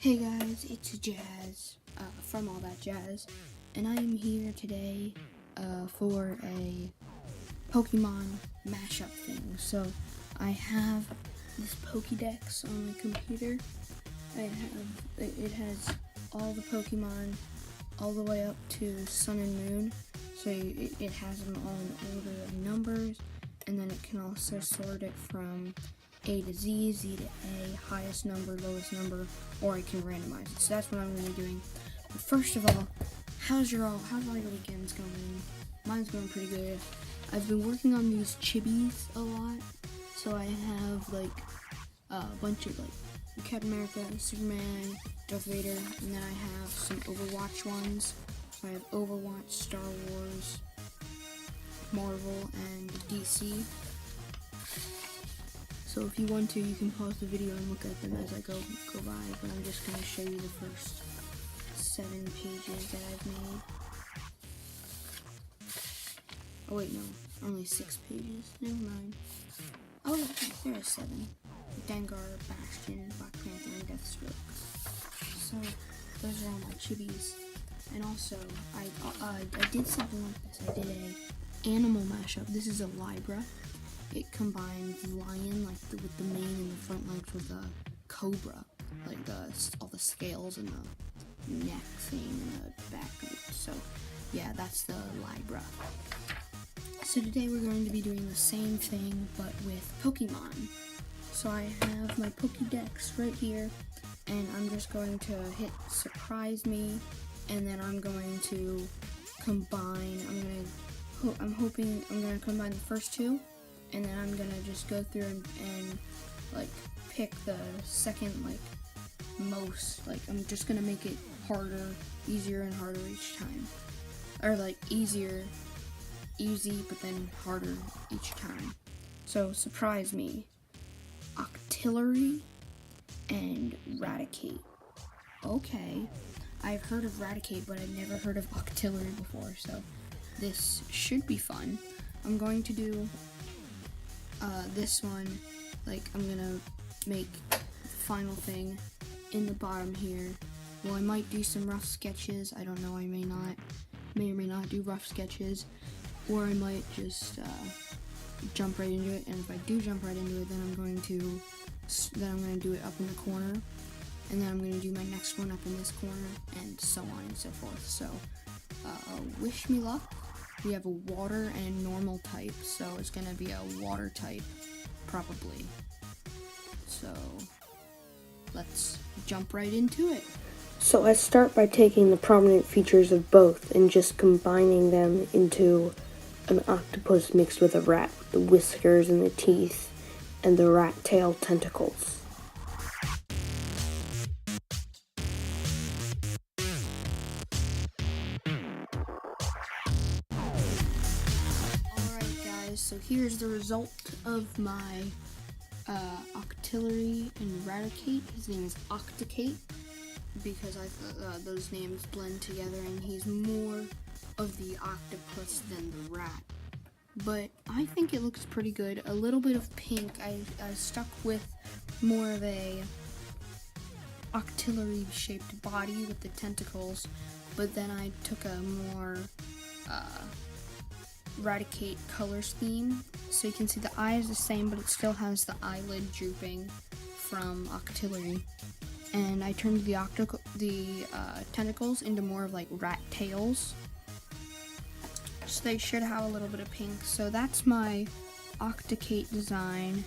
Hey guys, it's Jazz from All That Jazz, and I am here today for a Pokemon mashup thing. So I have this Pokédex on my computer. It has all the Pokemon all the way up to Sun and Moon. So it has them all in order of numbers, and then it can also sort it from A to Z, Z to A, highest number, lowest number, or I can randomize it. So that's what I'm going to be doing. But first of all, how's all your weekends going? Mine's going pretty good. I've been working on these chibis a lot. So I have like a bunch of like Captain America, Superman, Darth Vader, and then I have some Overwatch ones. So I have Overwatch, Star Wars, Marvel, and DC. So if you want to, you can pause the video and look at them as I go by, but I'm just going to show you the first 7 pages that I've made. Oh wait, no, only 6 pages, never mind. Oh, there are 7. Dengar, Bastion, Black Panther, and Deathstroke. So, those are all my chibis. And also, I did something like this. I did a animal mashup. This is a Libra. It combines lion, with the mane and the front legs, with a cobra, like all the scales and the neck thing and the back. So, yeah, that's the Libra. So today we're going to be doing the same thing, but with Pokemon. So I have my Pokédex right here, and I'm just going to hit Surprise Me, and then I'm going to combine. I'm hoping I'm gonna combine the first 2. And then I'm gonna just go through and pick the second most. I'm just gonna make it harder, easier and harder each time. Or easy, but then harder each time. So Surprise Me, Octillery, and Raticate. Okay, I've heard of Raticate, but I've never heard of Octillery before, so this should be fun. I'm going to do this one, I'm gonna make the final thing in the bottom here. Well, I might do some rough sketches. I don't know, I may or may not do rough sketches, or I might just jump right into it. And if I do jump right into it, then I'm going to do it up in the corner, and then I'm going to do my next one up in this corner, and so on and so forth. So wish me luck. We have a water and a normal type, so it's going to be a water type, probably. So, let's jump right into it. So I start by taking the prominent features of both and just combining them into an octopus mixed with a rat, the whiskers and the teeth, and the rat tail tentacles. So here's the result of my Octillery and Raticate. His name is Octicate because those names blend together, and he's more of the octopus than the rat. But I think it looks pretty good. A little bit of pink. I stuck with more of a Octillery shaped body with the tentacles, but then I took a more Raticate color scheme, so you can see the eye is the same, but it still has the eyelid drooping from Octillery. And I turned the tentacles into more of rat tails, so they should have a little bit of pink. So that's my Octicate design.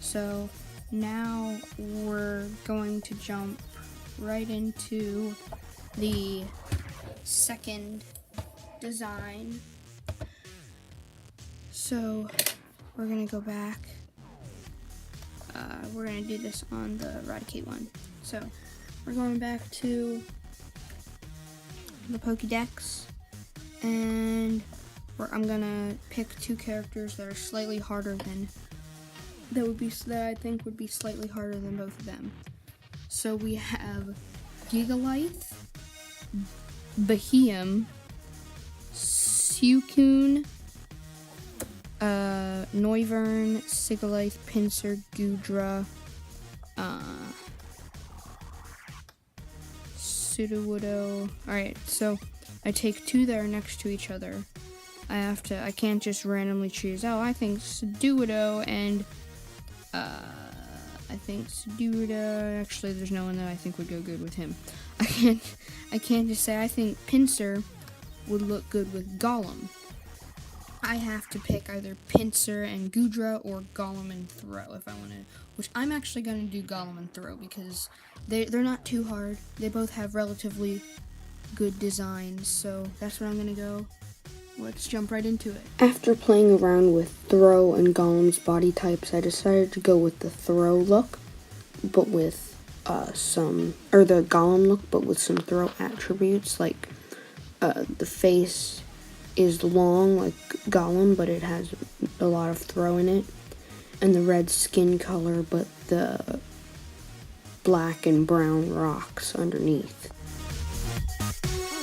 So now we're going to jump right into the second design. So we're gonna go back. We're gonna do this on the Raticate one. So we're going back to the Pokédex, and I'm gonna pick 2 characters that are slightly harder than that I think would be slightly harder than both of them. So we have Gigalith, Beheeyem, Suicune, Noivern, Sigalith, Pinsir, Goodra, Sudowoodo. Alright, so I take two that are next to each other. I can't just randomly choose, oh, I think Sudowoodo and, I think Sudowoodo, actually there's no one that I think would go good with him. I can't just say I think Pinsir would look good with Golem. I have to pick either Pinsir and Goodra or Golem and Throw if I want to, which I'm actually going to do Golem and Throw because they're not too hard. They both have relatively good designs, so that's where I'm going to go. Let's jump right into it. After playing around with Throw and Golem's body types, I decided to go with the Throw look, but with the Golem look, but with some Throw attributes, like the face is long like Golem, but it has a lot of Throw in it, and the red skin color, but the black and brown rocks underneath.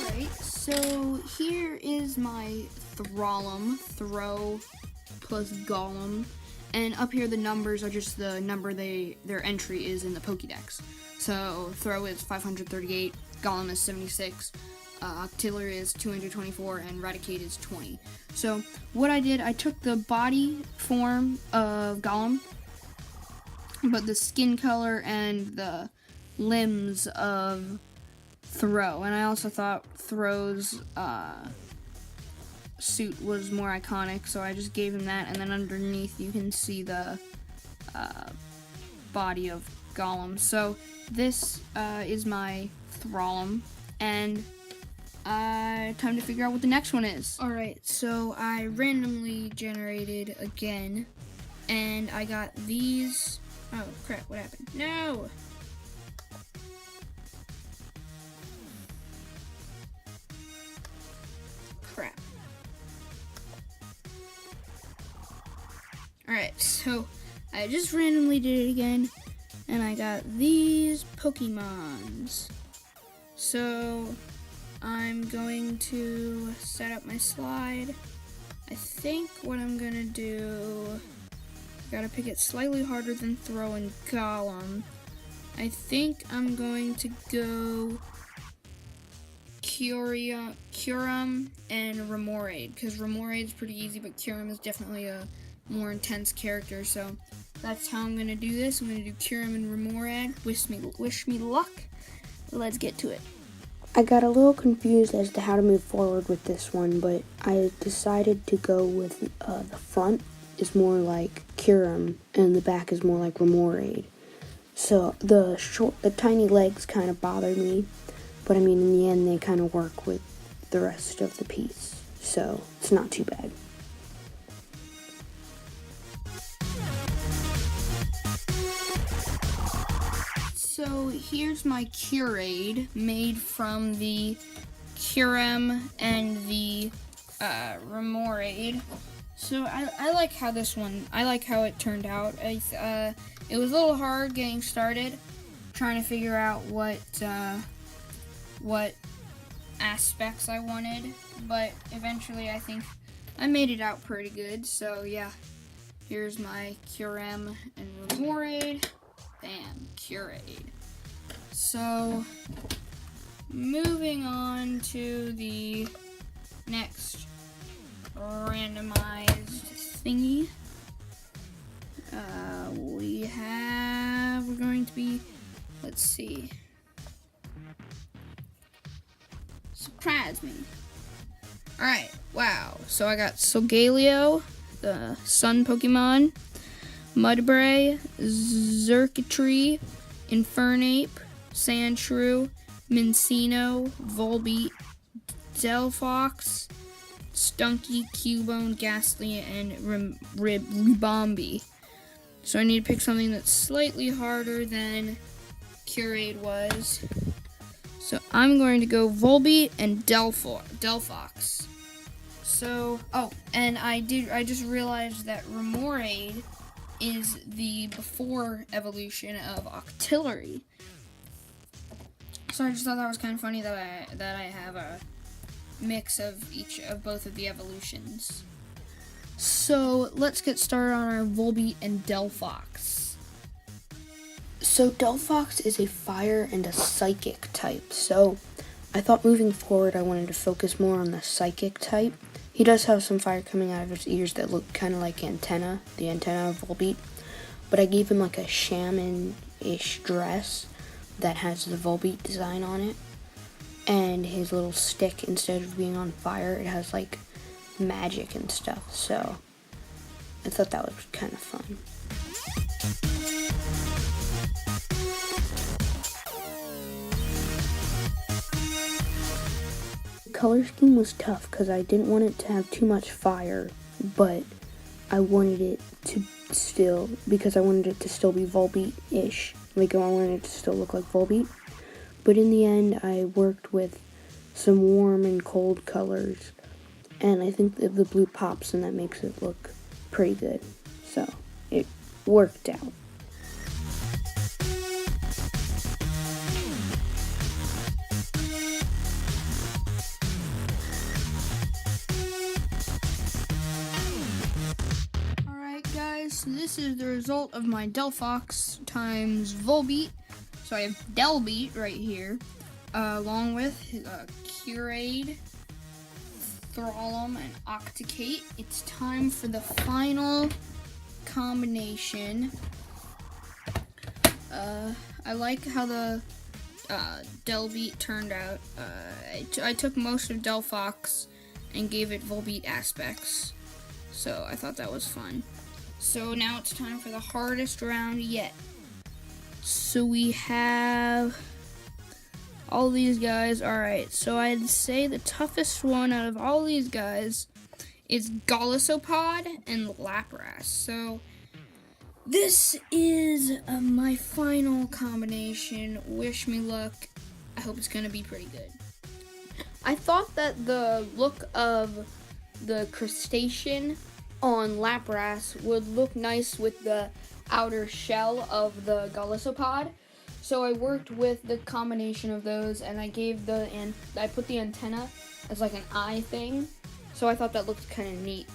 Alright, so here is my Throlem, Throw plus Golem, and up here the numbers are just the number their entry is in the Pokédex. So Throw is 538, Golem is 76, Octillery is 224, and Raticate is 20. So what I did, I took the body form of Golem, but the skin color and the limbs of Throw, and I also thought Throw's suit was more iconic, so I just gave him that, and then underneath you can see the body of Golem. So this is my Throlem, and time to figure out what the next one is. Alright, so I randomly generated again, and I got these. Oh crap, what happened? No! Crap. Alright, so I just randomly did it again, and I got these Pokemons. So I'm going to set up my slide. I think what I'm gonna do, gotta pick it slightly harder than Throw and Golem. I think I'm going to go Kyurem and Remoraid, because Remoraid's pretty easy, but Kyurem is definitely a more intense character, so that's how I'm gonna do this. I'm gonna do Kyurem and Remoraid. Wish me luck. Let's get to it. I got a little confused as to how to move forward with this one, but I decided to go with the front is more like Kyurem and the back is more like Remoraid. So the tiny legs kind of bothered me, but I mean in the end they kind of work with the rest of the piece, so it's not too bad. So here's my Curade made from the Kyurem and the Remoraid. So I like how it turned out. It was a little hard getting started, trying to figure out what aspects I wanted, but eventually I think I made it out pretty good. So yeah, here's my Kyurem and Remoraid. Bam, Curade. So, moving on to the next randomized thingy. We're going to be, let's see. Surprise me. Alright, wow. So I got Solgaleo, the sun Pokemon, Mudbray, Xurkitree, Infernape, Sandshrew, Minccino, Volbeat, Delphox, Stunky, Cubone, Ghastly, and Ribombee. So I need to pick something that's slightly harder than Curade was. So I'm going to go Volbeat and Delphox. So, and I just realized that Remoraid is the before evolution of Octillery. So I just thought that was kind of funny that I have a mix of both of the evolutions. So let's get started on our Volbeat and Delphox. So Delphox is a fire and a psychic type, so I thought moving forward I wanted to focus more on the psychic type. He does have some fire coming out of his ears that look kind of like the antenna of Volbeat, but I gave him like a shaman-ish dress that has the Volbeat design on it, and his little stick, instead of being on fire, it has like magic and stuff, so I thought that was kind of fun. Color scheme was tough because I didn't want it to have too much fire, but I wanted it to still, because I wanted it to still be Volbeat-ish, like I wanted it to still look like Volbeat. But in the end, I worked with some warm and cold colors, and I think that the blue pops and that makes it look pretty good. So it worked out. So this is the result of my Delphox times Volbeat. So I have Delbeat right here, along with Curade, Throlem, and Octicate. It's time for the final combination. I like how the Delbeat turned out. I took most of Delphox and gave it Volbeat aspects, so I thought that was fun. So now it's time for the hardest round yet. So we have all these guys. Alright, so I'd say the toughest one out of all these guys is Golisopod and Lapras. So this is my final combination. Wish me luck. I hope it's going to be pretty good. I thought that the look of the crustacean on Lapras would look nice with the outer shell of the Golisopod. So I worked with the combination of those, and I put the antenna as like an eye thing. So I thought that looked kind of neat.